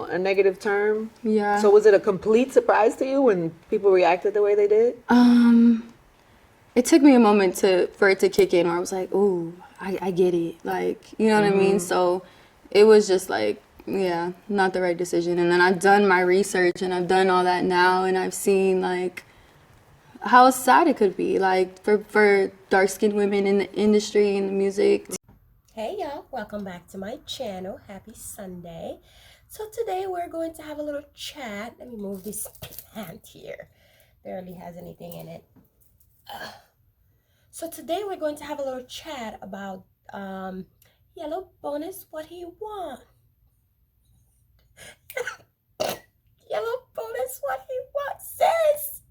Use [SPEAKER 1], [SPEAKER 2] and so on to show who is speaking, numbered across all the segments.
[SPEAKER 1] a negative term.
[SPEAKER 2] Yeah.
[SPEAKER 1] So was it a complete surprise to you when people reacted the way they did?
[SPEAKER 2] It took me a moment for it to kick in, where I was like, "Ooh, I get it." Like, you know what I mean? So it was just like, yeah, not the right decision. And then I've done my research and I've done all that now, and I've seen like how sad it could be, like for dark skinned women in the industry in the music.
[SPEAKER 3] Hey y'all, welcome back to my channel. Happy Sunday. So today we're going to have a little chat. Let me move this plant here. Barely has anything in it. So today we're going to have a little chat about Yellow Bonus, what he want. Yellow Bonus, what he wants, sis.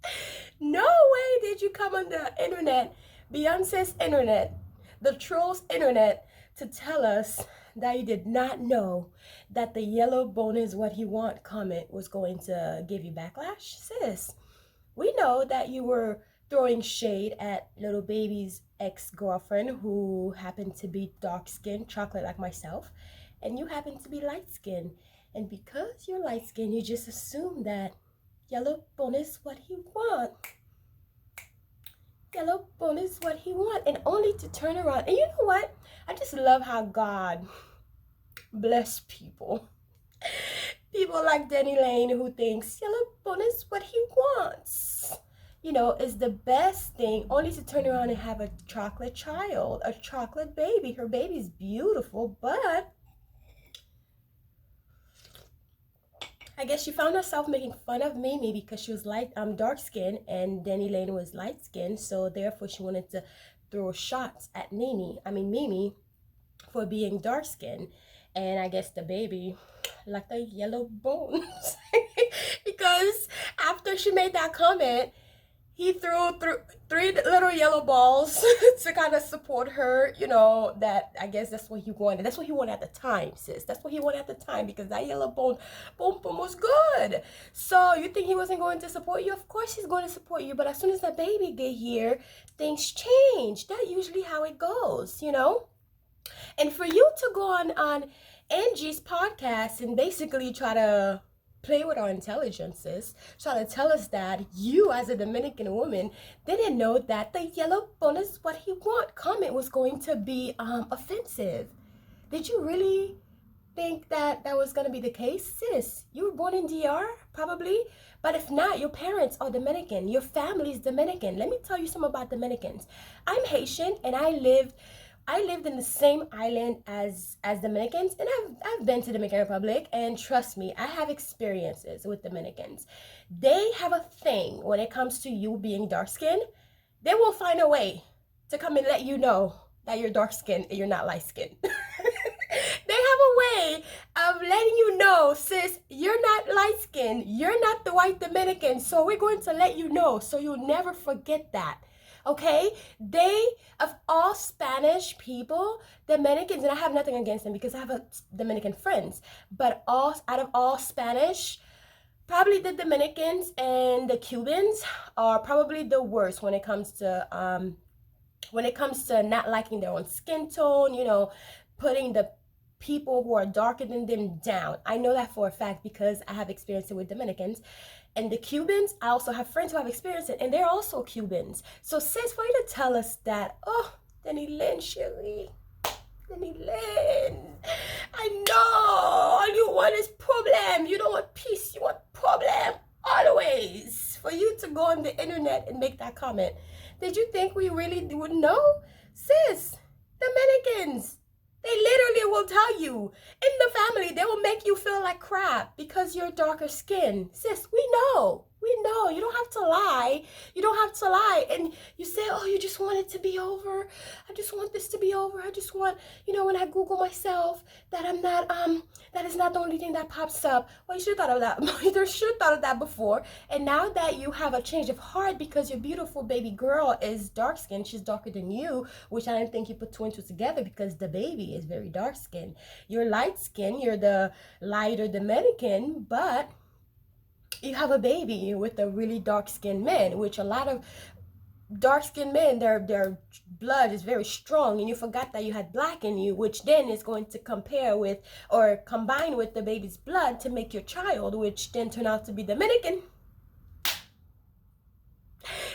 [SPEAKER 3] No way did you come on the internet, Beyonce's internet, the trolls internet, to tell us that you did not know that the yellow bonus what he want comment was going to give you backlash. Sis, we know that you were throwing shade at little baby's ex-girlfriend who happened to be dark-skinned, chocolate like myself, and you happen to be light-skinned. And because you're light-skinned, you just assume that yellow bonus what he want. Yellow bonus what he want, and only to turn around. And you know what? I just love how God bless people. People like danileigh who thinks yellow bonus what he wants. You know, is the best thing, only to turn around and have a chocolate child, a chocolate baby. Her baby's beautiful, but I guess she found herself making fun of Mimi because she was dark skinned and danileigh was light skinned, so therefore she wanted to throw shots at Mimi for being dark skinned. And I guess the baby like the yellow bones because after she made that comment, he threw three little yellow balls to kind of support her. You know, that I guess that's what he wanted. That's what he wanted at the time, sis. That's what he wanted at the time, because that yellow bone, boom, boom was good. So you think he wasn't going to support you? Of course he's going to support you. But as soon as the baby get here, things change. That's usually how it goes, you know? And for you to go on Angie's podcast and basically try to play with our intelligences, try to tell us that you as a Dominican woman didn't know that the yellow bonus what he want comment was going to be offensive. Did you really think that that was going to be the case? Sis, you were born in DR probably, but if not, your parents are Dominican, your family's Dominican. Let me tell you something about Dominicans. I'm Haitian, and I lived in the same island as Dominicans, and I've been to Dominican Republic, and trust me, I have experiences with Dominicans. They have a thing when it comes to you being dark skinned. They will find a way to come and let you know that you're dark skinned and you're not light skinned. They have a way of letting you know, sis, you're not light skinned, you're not the white Dominican, so we're going to let you know so you'll never forget that. Okay, they, of all Spanish people, Dominicans, and I have nothing against them because I have Dominican friends, but out of all Spanish, probably the Dominicans and the Cubans are probably the worst when it comes to not liking their own skin tone, you know, putting the people who are darker than them down. I know that for a fact because I have experience with Dominicans. And the Cubans, I also have friends who have experienced it, and they're also Cubans. So sis, for you to tell us that, oh, danileigh, Shelly, danileigh, I know, all you want is problem. You don't want peace, you want problem, always. For you to go on the internet and make that comment, did you think we really would know? Sis, Dominicans, they literally will tell you in the family, they will make you feel like crap because you're darker skin. Sis, we know. We know. You don't have to lie. You don't have to lie. And you say, oh, you just want it to be over. I just want this to be over. I just want, you know, when I Google myself that I'm not, that is not the only thing that pops up. Well, you should have thought of that. You should have thought of that before. And now that you have a change of heart because your beautiful baby girl is dark skinned, she's darker than you, which I didn't think you put two and two together because the baby is very dark skinned. You're light skinned. You're the lighter Dominican, but you have a baby with a really dark skinned man, which a lot of dark-skinned men, their blood is very strong, and you forgot that you had black in you, which then is going to compare with or combine with the baby's blood to make your child, which then turn out to be Dominican.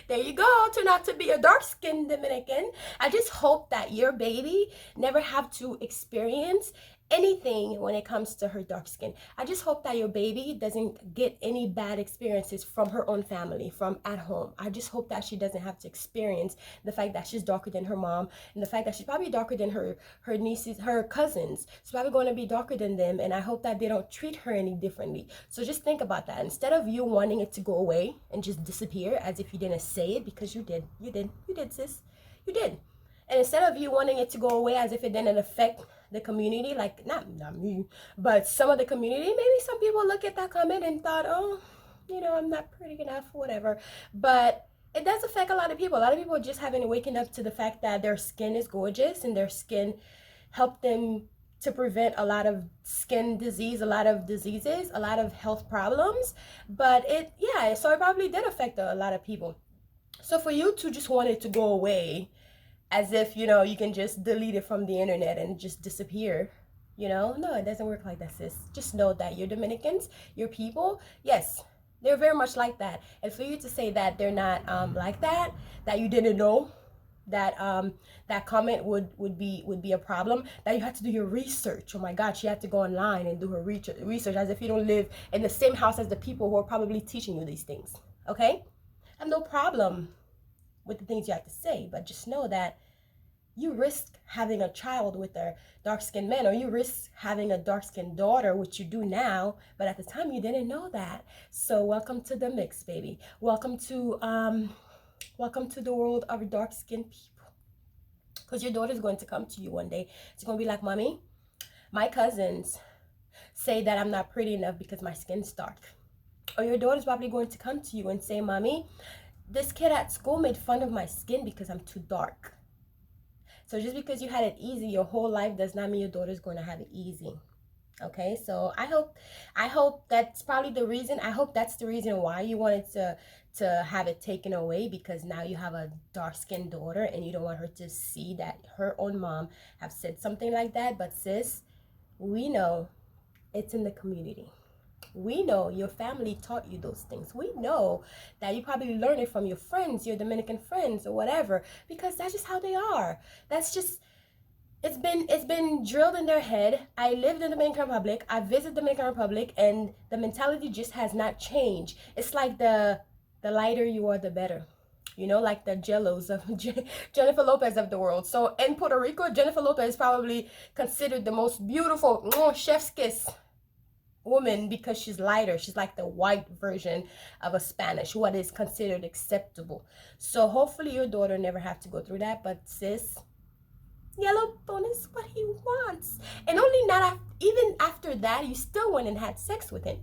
[SPEAKER 3] There you go, turn out to be a dark-skinned Dominican. I just hope that your baby never have to experience anything when it comes to her dark skin. I just hope that your baby doesn't get any bad experiences from her own family, from at home. I just hope that she doesn't have to experience the fact that she's darker than her mom, and the fact that she's probably darker than her nieces, her cousins. She's probably going to be darker than them, and I hope that they don't treat her any differently. So just think about that. Instead of you wanting it to go away and just disappear as if you didn't say it, because you did, sis, you did. And instead of you wanting it to go away as if it didn't affect the community, like not me, but some of the community, maybe some people look at that comment and thought, oh, I'm not pretty enough, whatever. But it does affect a lot of people. A lot of people just haven't waken up to the fact that their skin is gorgeous, and their skin helped them to prevent a lot of skin disease, a lot of diseases, a lot of health problems. But so it probably did affect a lot of people. So for you to just want it to go away, as if, you can just delete it from the internet and just disappear, no, it doesn't work like that, sis. Just know that your Dominicans, your people, yes, they're very much like that. And for you to say that they're not like that you didn't know that that comment would be a problem, that you had to do your research. Oh my God, she had to go online and do her research, as if you don't live in the same house as the people who are probably teaching you these things. Okay, I have no problem with the things you have to say, but just know that you risk having a child with a dark-skinned man, or you risk having a dark-skinned daughter, which you do now, but at the time you didn't know that. So welcome to the mix, baby. Welcome to the world of dark-skinned people, because your daughter's going to come to you one day. She's going to be like, Mommy, my cousins say that I'm not pretty enough because my skin's dark. Or your daughter's probably going to come to you and say, Mommy, this kid at school made fun of my skin because I'm too dark. So just because you had it easy your whole life does not mean your daughter's going to have it easy. Okay, so I hope that's probably the reason. I hope that's the reason why you wanted to have it taken away, because now you have a dark-skinned daughter and you don't want her to see that her own mom have said something like that. But sis, we know it's in the community. We know your family taught you those things. We know that you probably learned it from your friends, your Dominican friends or whatever, because that's just how they are. That's just, it's been drilled in their head. I lived in the Dominican Republic. I visited the Dominican Republic, and the mentality just has not changed. It's like the lighter you are, the better. Like the Jellos of Jennifer Lopez of the world. So in Puerto Rico, Jennifer Lopez is probably considered the most beautiful, chef's kiss woman, because she's lighter. She's like the white version of a Spanish, what is considered acceptable. So hopefully your daughter never have to go through that. But sis, yellow bone is what he wants. And only not even after that, you still went and had sex with him.